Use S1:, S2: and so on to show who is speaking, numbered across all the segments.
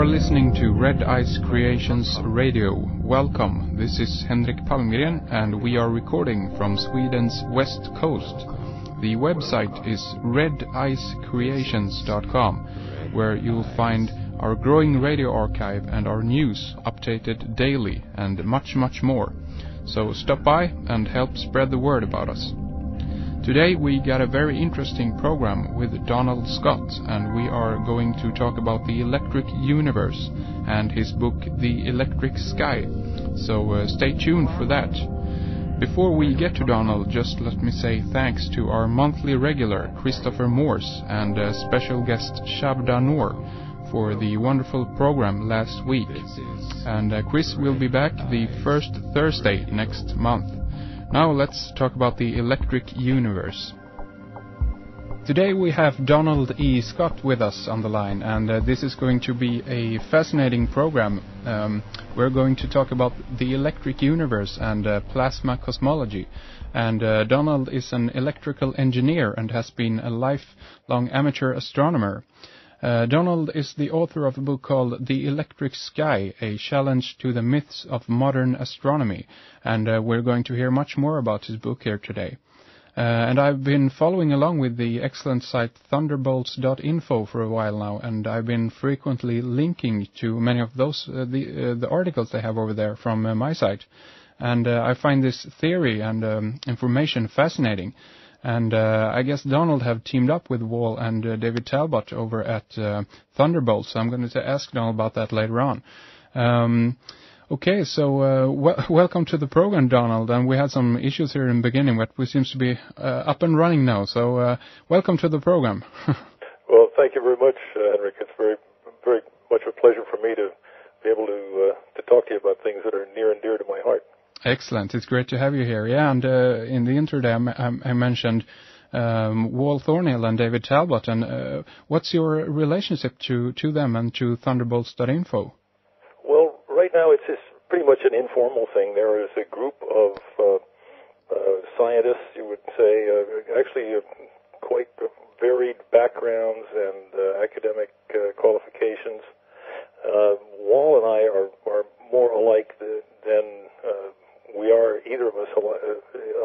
S1: are listening to Red Ice Creations Radio. Welcome, this is Henrik Palmgren and we are recording from Sweden's west coast. The website is redicecreations.com, where you'll find our growing radio archive and our news updated daily and much, much more. So stop by and help spread the word about us. Today we got a very interesting program with Donald Scott, and we are going to talk about the electric universe and his book The Electric Sky. So stay tuned for that. Before we get to Donald, just let me say thanks to our monthly regular Christopher Morse and special guest Shabda Noor for the wonderful program last week. And Chris will be back the first Thursday next month. Now let's talk about the electric universe. Today we have Donald E. Scott with us on the line, and this is going to be a fascinating program. We're going to talk about the electric universe and plasma cosmology. And Donald is an electrical engineer and has been a lifelong amateur astronomer. Donald is the author of a book called The Electric Sky, a challenge to the myths of modern astronomy, and we're going to hear much more about his book here today. And I've been following along with the excellent site thunderbolts.info for a while now, and I've been frequently linking to many of those the articles they have over there from my site. And I find this theory and information fascinating. And I guess Donald have teamed up with Wall and David Talbot over at Thunderbolt, so I'm going to ask Donald about that later on. Okay, so welcome to the program, Donald. And we had some issues here in the beginning, but we seem to be up and running now. So welcome to the program.
S2: Well, thank you very much, Henrik. It's very, very much a pleasure for me to be able to talk to you about things that are near and dear to my heart.
S1: Excellent. It's great to have you here. Yeah, and in the intro there, I mentioned Wal Thornhill and David Talbot. And what's your relationship to them and to Thunderbolts.info?
S2: Well, right now it's just pretty much an informal thing. There is a group of scientists, you would say, actually quite varied backgrounds and academic qualifications. Wal and I are more alike than we are, either of us,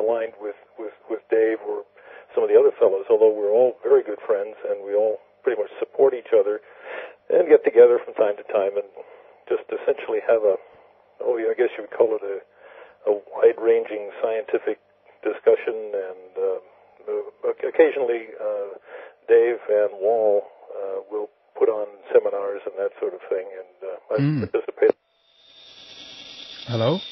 S2: aligned with Dave or some of the other fellows, although we're all very good friends and we all pretty much support each other and get together from time to time and just essentially have I guess you would call it a wide-ranging scientific discussion, and occasionally Dave and Wal will put on seminars and that sort of thing, and I participate.
S1: Hello?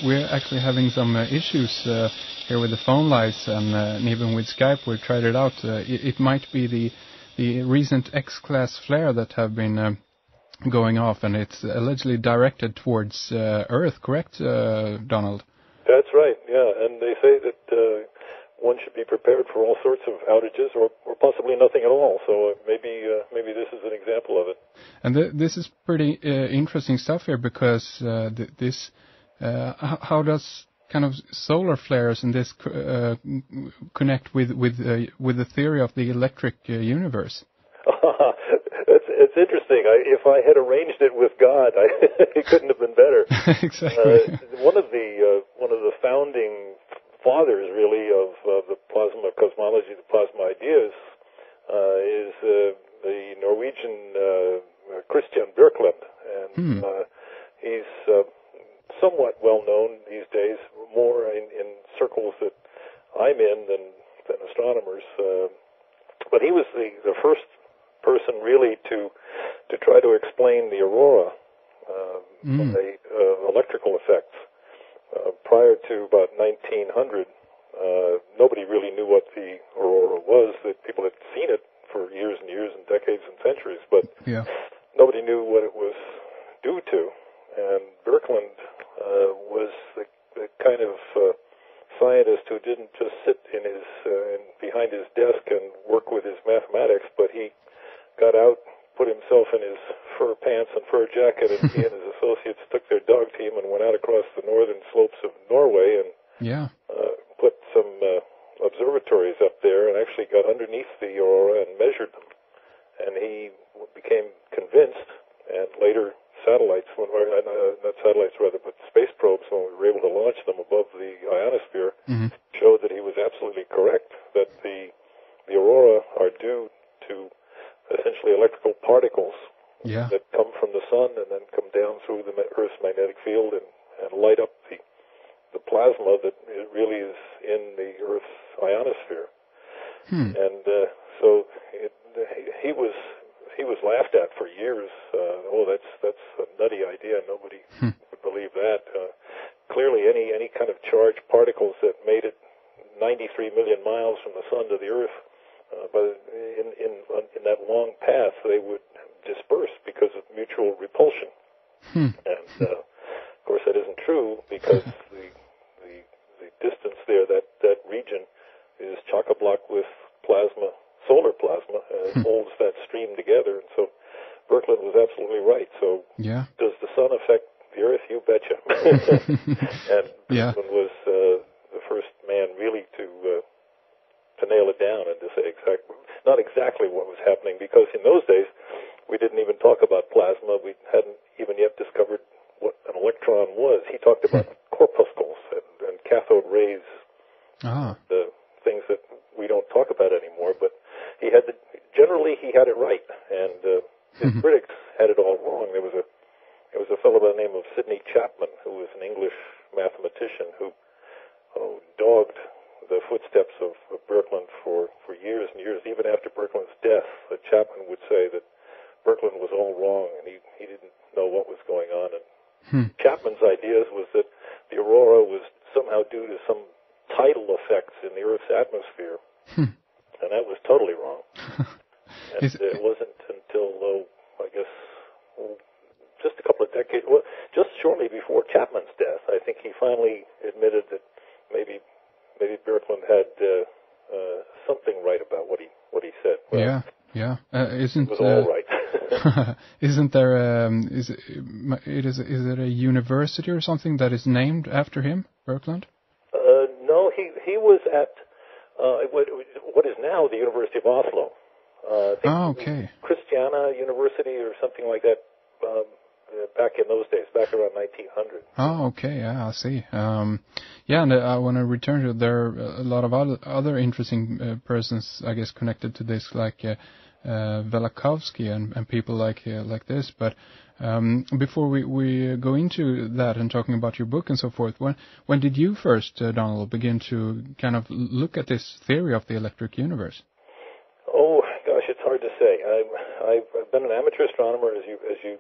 S1: We're actually having some issues here with the phone lines and even with Skype. We tried it out. It might be the recent X-class flare that have been going off, and it's allegedly directed towards Earth, correct, Donald?
S2: That's right, yeah, and they say that one should be prepared for all sorts of outages or possibly nothing at all, so maybe this is an example of it. And
S1: this is pretty interesting stuff here, because how does kind of solar flares and this connect with the theory of the electric universe?
S2: It's interesting. If I had arranged it with God, it couldn't have been better.
S1: Exactly.
S2: One of the founding fathers, really, of the plasma cosmology, the plasma ideas, is the Norwegian Christian Birkeland, and he's somewhat well known these days, more in circles that I'm in than astronomers. But he was the first person really to try to explain the aurora, the electrical effects. Prior to about 1900, nobody really knew what the aurora was. That people had seen it for years and years and decades and centuries, but nobody knew what it was due to. And Birkeland was the kind of scientist who didn't just sit behind his desk and work with his mathematics, but he got out, put himself in his fur pants and fur jacket, and he and his associates took their dog team and went out across the northern slopes of Norway and put some observatories up there and actually got underneath the aurora and measured them. And he became convinced, and later satellites, not satellites rather, but space probes, when we were able to launch them above the ionosphere, showed that he was absolutely correct, that the aurora are due to essentially electrical particles that come from the sun and then come down through the Earth's magnetic field and light up the plasma that really is in the Earth's ionosphere. And so he was laughed at for years. That's a nutty idea. Nobody would believe that. Clearly, any kind of charged particles that made it 93 million miles from the sun to the Earth, but in that long path, they would disperse because of mutual repulsion. And of course, that isn't true because the distance there, that region, is chock-a-block with plasma, solar plasma, and it holds that stream together. And so Birkeland was absolutely right. So does the sun affect the Earth? You betcha. And Birkeland was the first man really to nail it down and to say not exactly what was happening, because in those days we didn't even talk about plasma. We hadn't even yet discovered what an electron was. He talked about corpuscles and cathode rays, the things that we don't talk about anymore. But generally he had it right, and his critics had it all wrong. There was a fellow by the name of Sidney Chapman, who was an English mathematician who dogged the footsteps of Birkeland for years and years. Even after Birkeland's death, Chapman would say that Birkeland was all wrong, and he didn't know what was going on. And Chapman's ideas was that the aurora was somehow due to some tidal effects in the Earth's atmosphere, and that was totally wrong. And it wasn't until, I guess, just a couple of decades, just shortly before Chapman's death, I think he finally admitted that maybe Birkeland had something right about what he said. Well,
S1: isn't
S2: it was all right.
S1: Isn't there? Is it a university or something that is named after him, Birkeland?
S2: No, he was at what is now the University of Oslo.
S1: Okay.
S2: Christiana University or something like that. Back in those days, back around 1900.
S1: Oh, okay. Yeah, I see. And I want to return to there are a lot of other interesting persons, I guess, connected to this, like Velikovsky and people like this. But before we go into that and talking about your book and so forth, when did you first, Donald, begin to kind of look at this theory of the electric universe?
S2: Oh gosh, it's hard to say. I've been an amateur astronomer, as you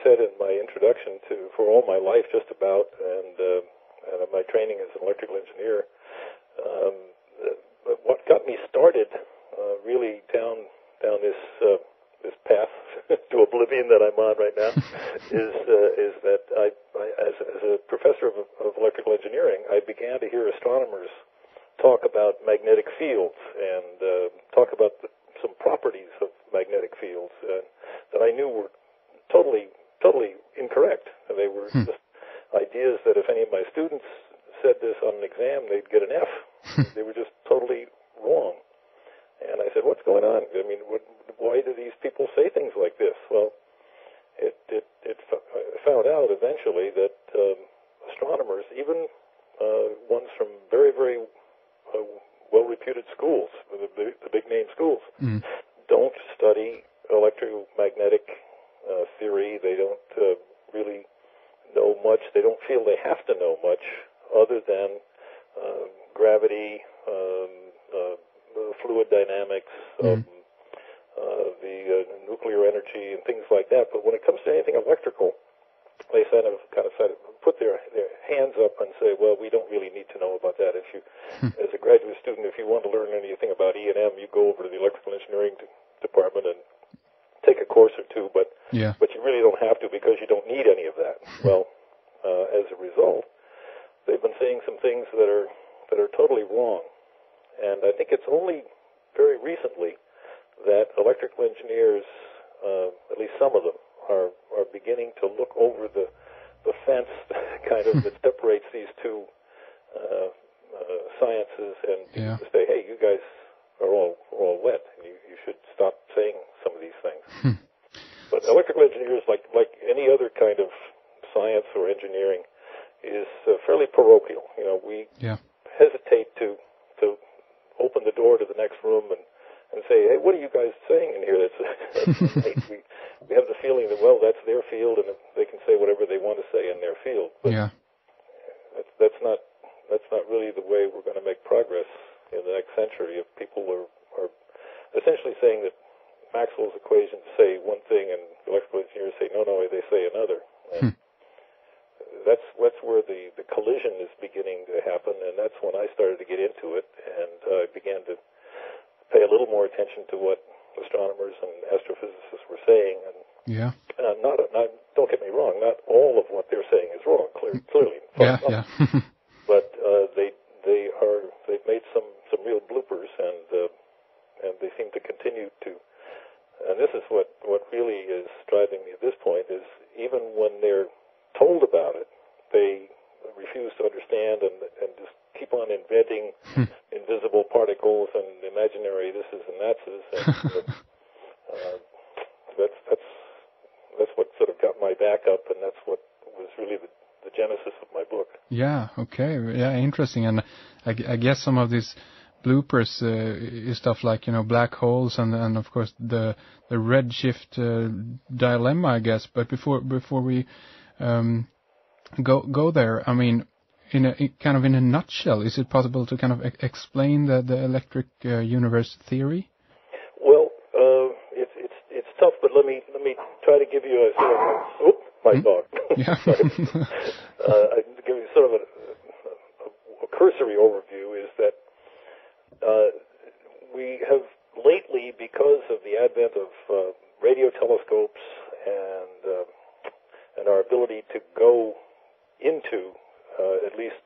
S2: said in my introduction, for all my life, just about, and my training as an electrical engineer. But what got me started, really down this path to oblivion that I'm on right now, is that I as a professor of electrical engineering, I began to hear astronomers talk about magnetic fields and talk about some properties of magnetic fields that I knew were totally incorrect. They were just ideas that if any of my students said this on an exam, they'd get an F. They were just totally wrong. And I said, what's going on? I mean, why do these people say things like this? Well, I found out eventually that astronomers, even ones from very, very well-reputed schools, the big-name schools, don't study electromagnetic theory. They don't really know much. They don't feel they have to know much other than gravity, fluid dynamics, the nuclear energy, and things like that. But when it comes to anything electrical, they kind of put their hands up and say, well, we don't really need to know about that. If you, as a graduate student, if you want to learn anything about E&M, you go over to the electrical engineering department and take a course or two, but you really don't have to because you don't need any of that. Well, as a result, they've been saying some things that are totally wrong. And I think it's only very recently that electrical engineers, at least some of them, are beginning to look over the fence kind of that separates these two sciences and say, hey, you guys are all wet, and you should stop saying some of these things. But electrical engineers, like any other kind of science or engineering, is fairly parochial. You know, we hesitate to open the door to the next room and say, hey, what are you guys saying in here? That's we have the feeling that, well, that's their field, and they can say whatever they want to say in their field. But that's not really the way we're going to make progress in the next century. If people are essentially saying that Maxwell's equations say one thing and electrical engineers say no, they say another. And that's where the collision is beginning to happen, and that's when I started to get into it, and I began to pay a little more attention to what astronomers and astrophysicists were saying. And not don't get me wrong, not all of what they're saying is wrong. Clearly, but they've made some real bloopers, and they seem to continue to. And this is what really is driving me at this point, is even when they're told about it, they refuse to understand and just keep on inventing invisible particles and imaginary thises and thatses. And that's what sort of got my back up, and that's what was really the genesis of my book. Yeah, okay.
S1: Yeah, interesting. And I guess some of these bloopers is stuff like, black holes and of course the redshift dilemma, I guess. But before we go there, I mean, in a nutshell, is it possible to kind of explain the electric universe theory?
S2: Well, it's tough, but let me try to give you a sort of my dog. I give you sort of a cursory overview. Is that we have lately, because of the advent of radio telescopes and our ability to go into at least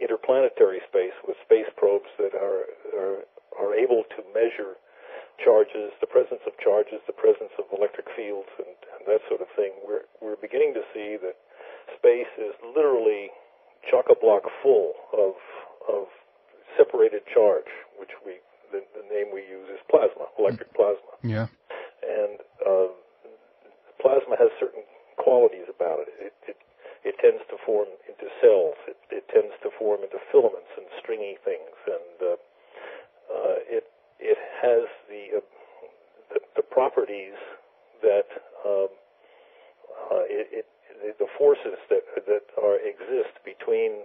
S2: interplanetary space with space probes that are able to measure charges, the presence of charges, the presence of electric fields, and that sort of thing. We're beginning to see that space is literally chock-a-block full of separated charge, which the name we use is plasma, electric plasma.
S1: Yeah.
S2: And plasma has certain qualities about it. It tends to form into cells. It tends to form into filaments and stringy things, and it has the properties that the forces that exist between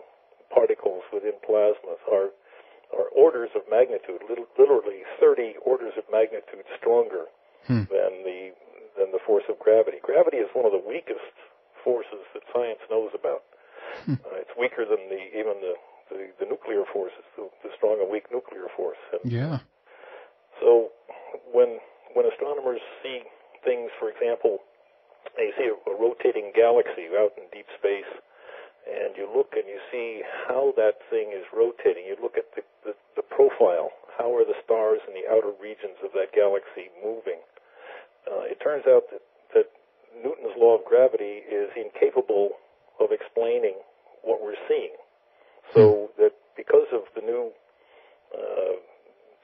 S2: particles within plasmas are orders of magnitude, literally 30 orders of magnitude stronger than the force of gravity. Gravity is one of the weakest forces that science knows about. It's weaker than even the nuclear forces, the strong and weak nuclear force. And so when astronomers see things, for example, they see a rotating galaxy out in deep space, and you look and you see how that thing is rotating. You look at the profile. How are the stars in the outer regions of that galaxy moving? It turns out that Newton's law of gravity is incapable of explaining what we're seeing. So that because of the new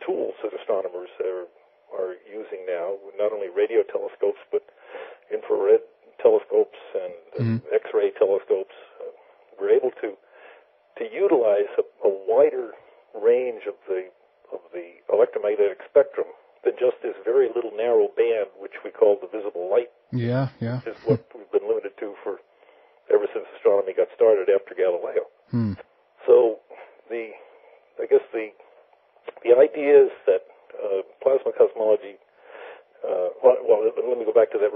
S2: tools that astronomers are using now, not only radio telescopes but infrared telescopes and X-ray telescopes, we're able to utilize a wider range of the electromagnetic spectrum than just this very little narrow band, which we call the visible light.
S1: Yeah.
S2: Which is what we've been limited to ever since astronomy got started after Galileo. So I guess the idea is that plasma cosmology. Well, let me go back to that.